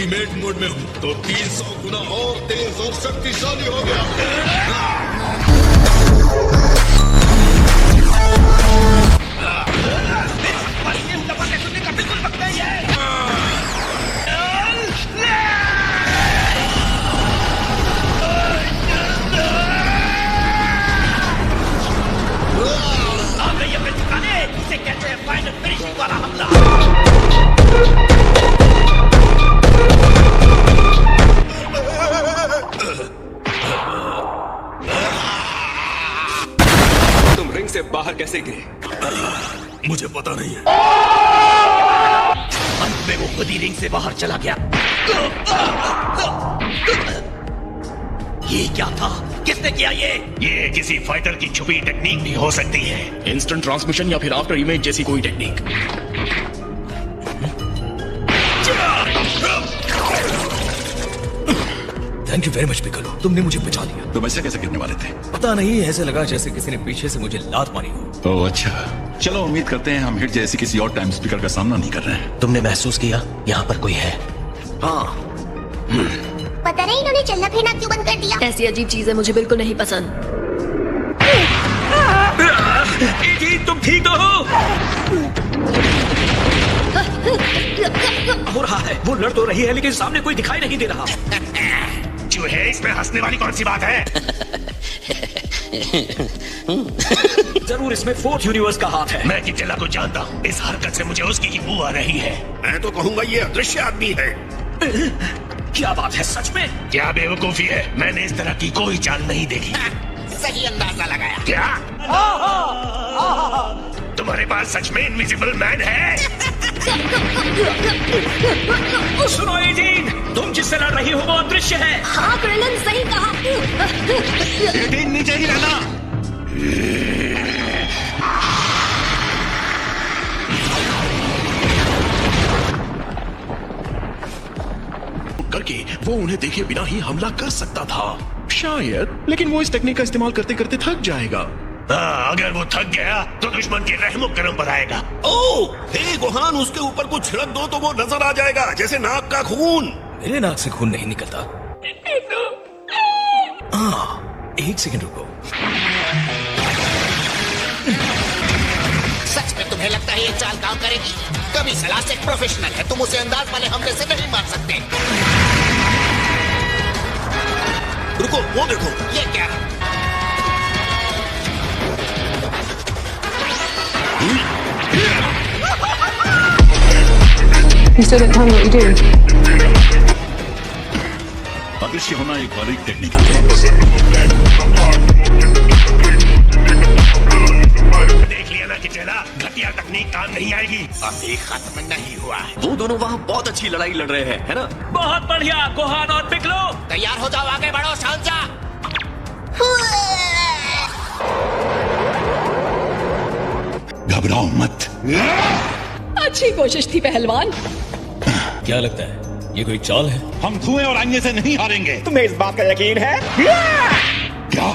Ultimate mode में हूँ तो 300 गुना और तेज और शक्तिशाली हो गया। इसे कहते हैं फाइनल फिनिशिंग वाला हमला। तुम रिंग से बाहर कैसे गए? मुझे पता नहीं है। अंत में वो खुद ही रिंग से बाहर चला गया। ये क्या था? किसने किया ये किसी फाइटर की छुपी टेक्निक भी हो सकती है। इंस्टेंट ट्रांसमिशन या फिर आफ्टर इमेज जैसी कोई technique. Thank you very much Piccolo, तुमने मुझे बचा लिया। तुम ऐसे कैसे गिरने वाले थे? पता नहीं, ऐसे लगा जैसे किसी ने पीछे से मुझे लात मारी हो। ओह अच्छा, चलो उम्मीद करते हैं हम हिट जैसी किसी और टाइम स्पीकर का सामना नहीं कर रहे हैं। तुमने महसूस किया यहाँ पर कोई है? हाँ। पता नहीं इन्होंने चलना फिरना क्यों बंद कर दिया। ऐसी अजीब चीजें मुझे बिल्कुल नहीं पसंद। तुम ठीक तो हो? हो रहा है, वो लड़ तो रही है लेकिन सामने कोई दिखाई नहीं दे रहा। चूहे, इसमें हंसने वाली कौन सी बात है? जरूर इसमें फोर्थ यूनिवर्स का हाथ है। मैं किचला को जानता हूँ, इस हरकत से मुझे उसकी ही बू आ रही है। मैं तो कहूँगा ये अदृश्य आदमी है। क्या बात है, सच में? क्या बेवकूफी है, मैंने इस तरह की कोई चाल नहीं देखी। सही अंदाजा लगाया। क्या तुम्हारे पास सच में इनविजिबल मैन है? सुनो एडीन, तुम जिससे लड़ रही हो वो अदृश्य है। हाँ क्रिलन, सही कहा। एडीन नीचे ही रहना। करके वो उन्हें देखे बिना ही हमला कर सकता था शायद, लेकिन वो इस टेक्निक का इस्तेमाल करते करते थक जाएगा। अगर वो थक गया तो दुश्मन के रहमो करम पर आएगा। ओह, हे गोहान, उसके ऊपर कुछ छिड़क दो तो वो नजर आ जाएगा जैसे नाक का खून। मेरे नाक से खून नहीं निकलता। एक सेकंड रुको। सच में तुम्हें लगता है ये चाल काम करेगी? कभी सलाह से प्रोफेशनल है, तुम उसे अंदाज वाले हमले से नहीं मार सकते। रुको, वो देखो। ये क्या है? You still don't tell me what you do. अदृश्य होना एक बारीक टेक्निक देख लिया ना कि चला, घटिया तकनीक काम नहीं आएगी। अभी खत्म नहीं हुआ है। वो दोनों वहाँ बहुत अच्छी लड़ाई लड़ रहे हैं, है ना? बहुत बढ़िया, गोहान और पिकलो तैयार हो जाओ, आगे बढ़ो, शांजा। घबराओ मत। अच्छी कोशिश थी पहलवान। क्या लगता है ये कोई चाल है? हम धुएं और आईने से नहीं हारेंगे। तुम्हें इस बात का यकीन है? क्या?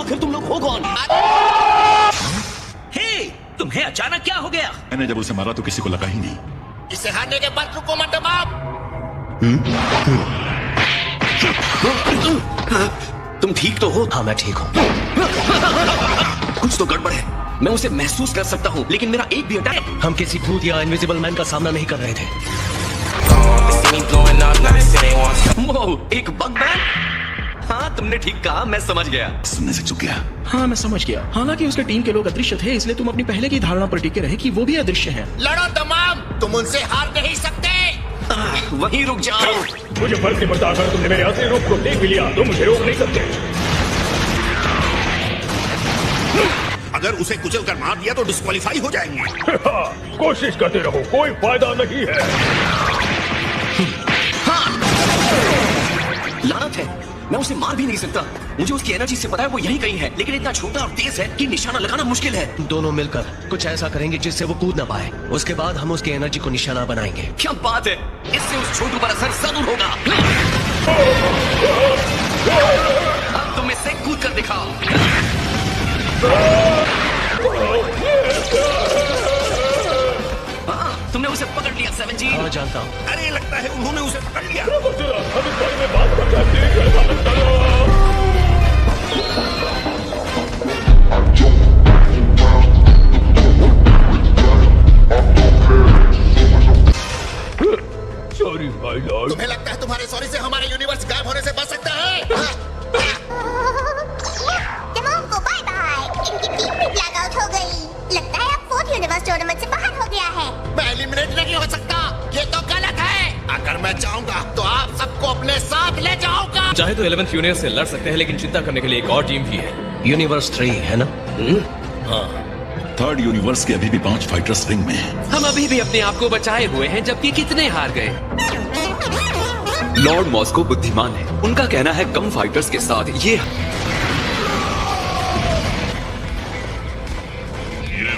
आखिर तुम लोग हो कौन? हे, तुम्हें अचानक क्या हो गया? मैंने जब उसे मारा तो किसी को लगा ही नहीं। इसे हारने के बाद रुको मत बाप। तुम ठीक तो हो? हाँ मैं ठीक हूँ। कुछ तो गड़बड़ है, मैं उसे महसूस कर सकता हूँ, लेकिन मेरा एक भी अटैक। हम किसी भूत या इनविजिबल मैन का सामना नहीं कर रहे थे। वो एक बग मैन? हाँ तुमने ठीक कहा, मैं समझ गया। सुनने से चुक गया। हाँ मैं समझ गया। हालांकि उसके टीम के लोग अदृश्य थे, इसलिए तुम अपनी पहले की धारणा पर टिके रहे कि वो भी अदृश्य हैं। लड़ो तमाम, तुम उनसे हार नहीं सकते। वहीं रुक जाओ। मुझे फर्क नहीं पड़ता, अगर तुमने मेरे असली रूप को देख भी लिया तो मुझे रोक नहीं सकते। अगर उसे कुचल कर मार दिया तो डिस्क्वालीफाई हो जाएंगे। कोशिश करते रहो, कोई फायदा नहीं है। लानत है, मैं उसे मार भी नहीं सकता। मुझे उसकी एनर्जी से पता है वो यहीं कहीं है, लेकिन इतना छोटा और तेज है कि निशाना लगाना मुश्किल है। दोनों मिलकर कुछ ऐसा करेंगे जिससे वो कूद ना पाए। उसके बाद हम उसकी एनर्जी को निशाना बनाएंगे। क्या बात है, इससे उस छोटू पर असर जरूर होगा। अब तुम इससे कूद कर दिखाओ। तुमने उसे पकड़ लिया 17। हाँ जानता हूँ। अरे लगता है उन्होंने उसे पकड़ लिया। तुम्हें लगता है तुम्हारे सॉरी से हमारे यूनिवर्स गायब होने से बच सकता है? तमाम को बाय बाय। इनकी टीम भी ब्लैक आउट हो गई। लगता है अब 4th यूनिवर्स टूर्नामेंट से बाहर हो गया है। मैं एलिमिनेट नहीं हो सकता, ये तो गलत है। अगर मैं चाहूंगा तो आप सबको अपने साथ ले जाऊंगा। चाहे तो 11th यूनिवर्स से लड़ सकते हैं, लेकिन चिंता करने के लिए एक और टीम भी है। यूनिवर्स 3 है ना? हाँ। थर्ड यूनिवर्स के अभी भी 5 फाइटर्स रिंग में हैं। हम अभी भी अपने आप को बचाए हुए हैं, जबकि कितने हार गए। लॉर्ड मॉस्को बुद्धिमान है। उनका कहना है कम फाइटर्स के साथ ये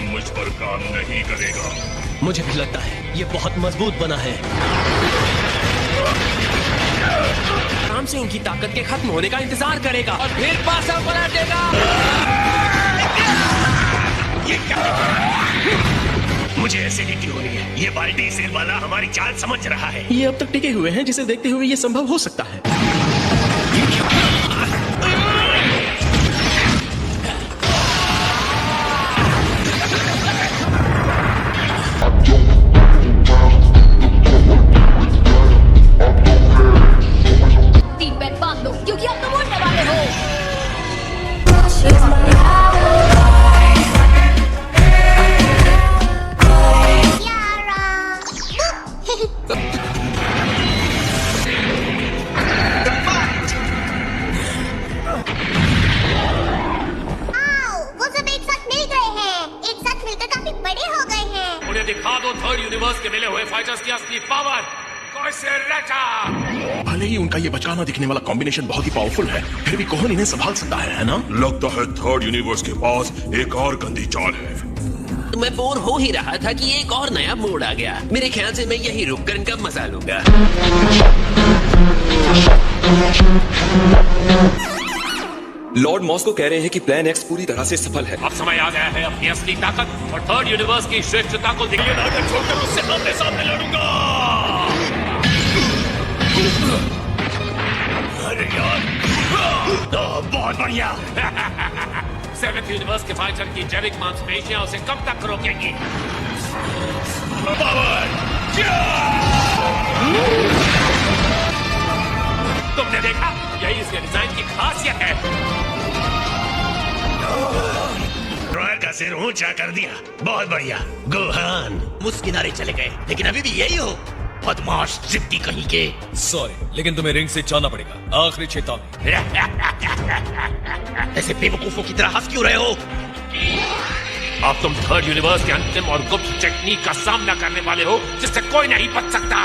मुझ पर काम नहीं करेगा। मुझे भी लगता है ये बहुत मजबूत बना है। आराम से इनकी ताकत के खत्म होने का इंतजार करेगा और फिर पासा पलटेगा। ये क्या? मुझे एसिडिटी हो रही है। ये बाल्टी सेल वाला हमारी चाल समझ रहा है। ये अब तक टिके हुए हैं, जिसे देखते हुए ये संभव हो सकता है। सीट बेल्ट बांध लो, क्योंकि अब तुम उड़ने वाले हो। वो सब एक साथ मिल गए हैं। एक साथ मिलकर काफी बड़े हो गए हैं। उन्हें दिखा दो थर्ड यूनिवर्स के मिले हुए फाइटर्स की असली पावर। कैसे रचा? भले ही उनका ये बचाना दिखने वाला कॉम्बिनेशन बहुत ही पावरफुल है, फिर भी कौन इन्हें संभाल सकता है ना? लगता है थर्ड यूनिवर्स के पास एक और गंदी चाल है। मैं बोर हो ही रहा था कि एक और नया मोड़ आ गया। मेरे ख्याल से मैं यही रुककर इनका मजा लूंगा। लॉर्ड मॉस्को कह रहे हैं कि प्लान एक्स पूरी तरह से सफल है। अब समय आ गया है अपनी असली ताकत और थर्ड यूनिवर्स की श्रेष्ठता को दिखाइए। नाटक छोड़कर उससे आमने सामने लड़ूंगा। अरे यार, बहुत बढ़िया। 7th यूनिवर्स के फाइटर की जैविक मांसपेशियां उसे कब तक रोकेंगी? पावर! तुमने देखा, यही इसके डिजाइन की खासियत है। रॉय का सिर ऊंचा कर दिया। बहुत बढ़िया गोहान। उस किनारे चले गए, लेकिन अभी भी यही हो। बदमाश जिद्दी कहीं के। सॉरी, लेकिन तुम्हें रिंग से जाना पड़ेगा। आखिरी चेतावनी। ऐसे बेवकूफों की तरह हंस क्यों रहे हो? अब तुम थर्ड यूनिवर्स के अंतिम और गुप्त टेक्निक का सामना करने वाले हो, जिससे कोई नहीं बच सकता।